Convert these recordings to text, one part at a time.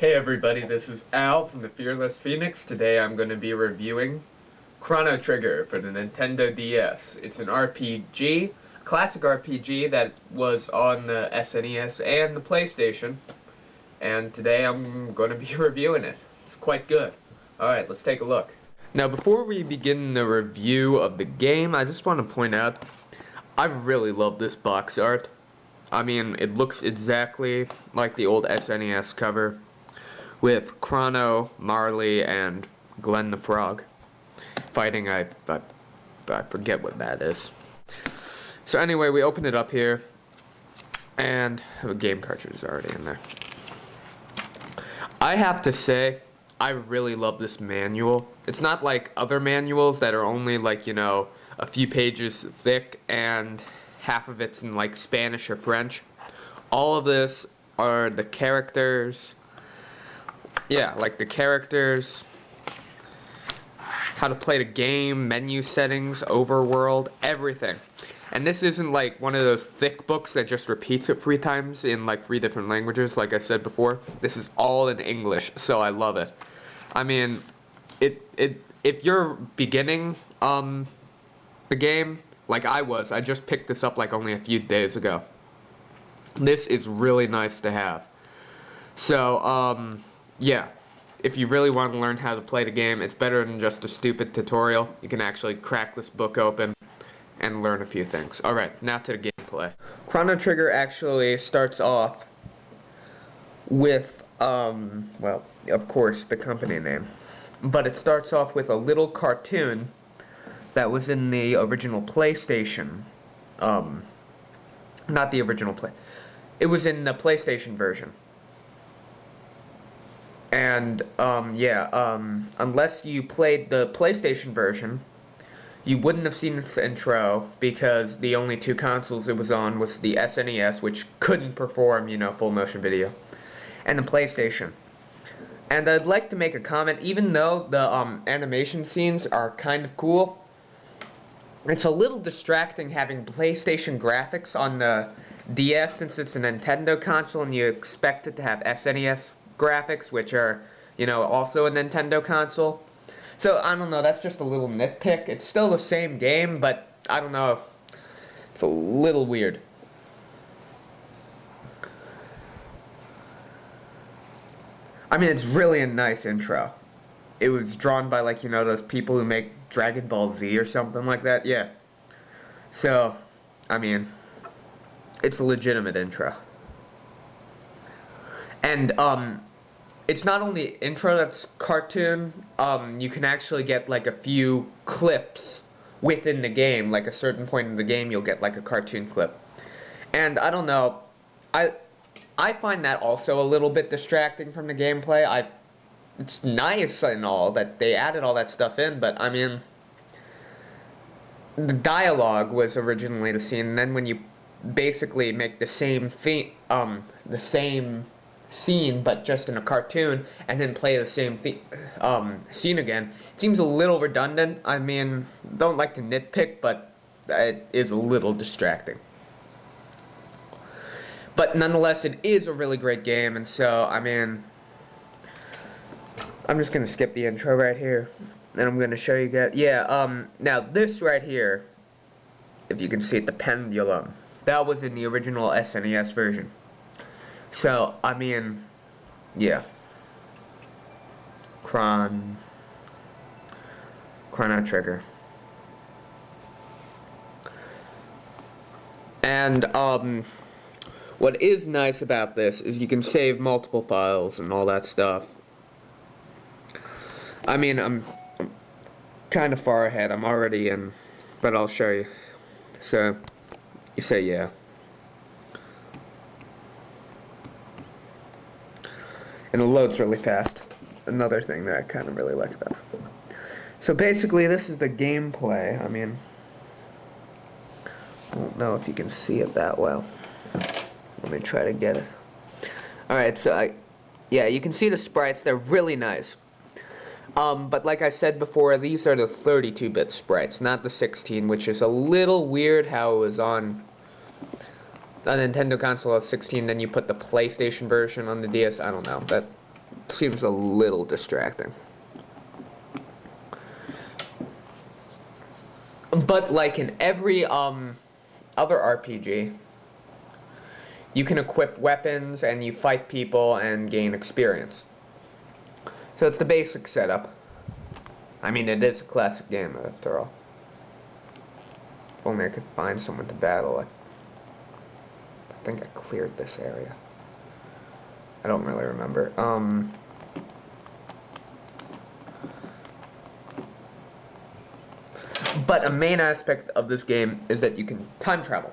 Hey everybody, this is Al from the Fearless Phoenix. Today I'm going to be reviewing Chrono Trigger for the Nintendo DS. It's an RPG, a classic RPG that was on the SNES and the PlayStation. And today I'm going to be reviewing it. It's quite good. Alright, let's take a look. Now before we begin the review of the game, I just want to point out, I really love this box art. I mean, it looks exactly like the old SNES cover, with Chrono, Marley, and Glenn the Frog fighting. I forget what that is. So anyway, we open it up here, and the game cartridge is already in there. I have to say, I really love this manual. It's not like other manuals that are only like, you know, a few pages thick and half of it's in like Spanish or French. All of this are the characters. Yeah, like the characters, how to play the game, menu settings, overworld, everything. And this isn't like one of those thick books that just repeats it 3 times in like 3 different languages, like I said before. This is all in English, so I love it. I mean, if you're beginning the game, like I just picked this up like only a few days ago. This is really nice to have. So, yeah, if you really want to learn how to play the game, it's better than just a stupid tutorial. You can actually crack this book open and learn a few things. Alright, now to the gameplay. Chrono Trigger actually starts off with, well, of course, the company name. But it starts off with a little cartoon that was in the original PlayStation. Not the original It was in the PlayStation version. And, unless you played the PlayStation version, you wouldn't have seen this intro, because the only 2 consoles it was on was the SNES, which couldn't perform, you know, full motion video, and the PlayStation. And I'd like to make a comment, even though the animation scenes are kind of cool, it's a little distracting having PlayStation graphics on the DS, since it's a Nintendo console and you expect it to have SNES graphics, which are, you know, also a Nintendo console. So, I don't know, that's just a little nitpick. It's still the same game, but, I don't know, it's a little weird. I mean, it's really a nice intro. It was drawn by, like, you know, those people who make Dragon Ball Z or something like that, yeah. So, I mean, it's a legitimate intro. And, it's not only intro that's cartoon, you can actually get like a few clips within the game, like a certain point in the game you'll get like a cartoon clip. And I don't know, I find that also a little bit distracting from the gameplay. It's nice and all that they added all that stuff in, but I mean, the dialogue was originally the scene, and then when you basically make the same scene, but just in a cartoon, and then play the same scene again, it seems a little redundant. I mean, don't like to nitpick, but it is a little distracting. But nonetheless, it is a really great game, and so, I mean, I'm just gonna skip the intro right here, and I'm gonna show you guys. Yeah, now this right here, if you can see it, the pendulum, that was in the original SNES version. So, I mean, yeah. Chrono Trigger. And, what is nice about this is you can save multiple files and all that stuff. I mean, I'm kind of far ahead. I'm already in, but I'll show you. So, you say yeah. And it loads really fast. Another thing that I kind of really like about it. So basically, this is the gameplay. I mean, I don't know if you can see it that well. Let me try to get it. Alright, so yeah, you can see the sprites. They're really nice. But like I said before, these are the 32-bit sprites, not the 16, which is a little weird how it was on a Nintendo console of 16, then you put the PlayStation version on the DS. I don't know. seems a little distracting. But like in every other RPG, you can equip weapons and you fight people and gain experience. So it's the basic setup. I mean, it is a classic game after all. If only I could find someone to battle. I think I cleared this area. I don't really remember. But a main aspect of this game is that you can time travel,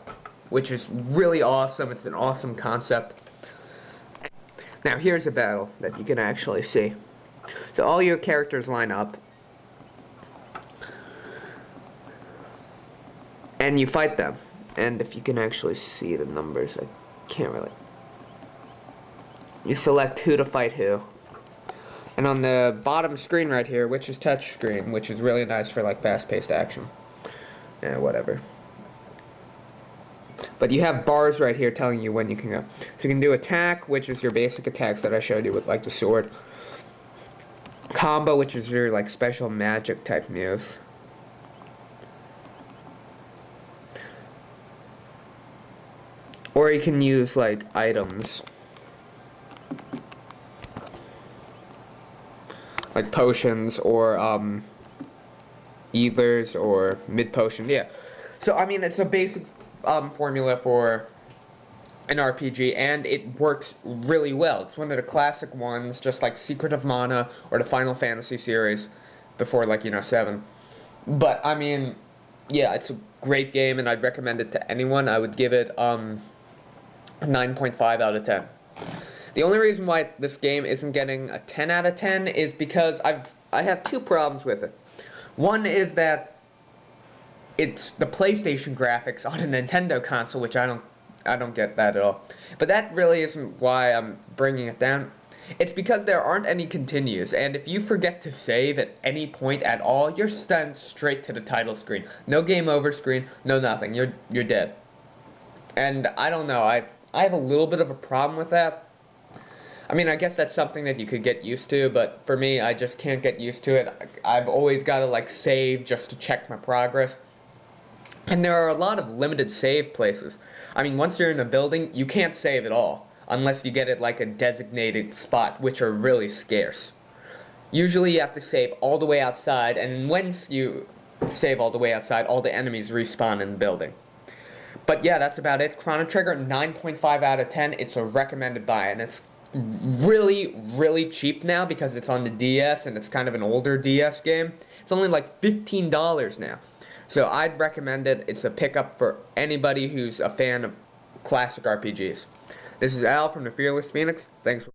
which is really awesome. It's an awesome concept. Now here's a battle that you can actually see. So all your characters line up, and you fight them. And if you can actually see the numbers, I can't really. You select who to fight who. And on the bottom screen right here, which is touch screen, which is really nice for like fast-paced action. Yeah, whatever. But you have bars right here telling you when you can go. So you can do attack, which is your basic attacks that I showed you with like the sword. Combo, which is your like special magic type moves. Or you can use like items. Like potions or ethers or mid potion. Yeah. So I mean it's a basic formula for an RPG, and it works really well. It's one of the classic ones, just like Secret of Mana or the Final Fantasy series before, like, you know, 7. But I mean, yeah, it's a great game and I'd recommend it to anyone. I would give it 9.5 out of 10. The only reason why this game isn't getting a 10 out of 10 is because I have two problems with it. One is that it's the PlayStation graphics on a Nintendo console, which I don't get that at all. But that really isn't why I'm bringing it down. It's because there aren't any continues, and if you forget to save at any point at all, you're sent straight to the title screen. No game over screen, no nothing. You're dead. And I don't know, I have a little bit of a problem with that. I mean, I guess that's something that you could get used to, but for me, I just can't get used to it. I've always got to, like, save just to check my progress. And there are a lot of limited save places. I mean, once you're in a building, you can't save at all, unless you get it, like, a designated spot, which are really scarce. Usually you have to save all the way outside, and once you save all the way outside, all the enemies respawn in the building. But yeah, that's about it. Chrono Trigger, 9.5 out of 10. It's a recommended buy, and it's really, really cheap now because it's on the DS and it's kind of an older DS game. It's only like $15 now. So I'd recommend it. It's a pickup for anybody who's a fan of classic RPGs. This is Al from the Fearless Phoenix. Thanks.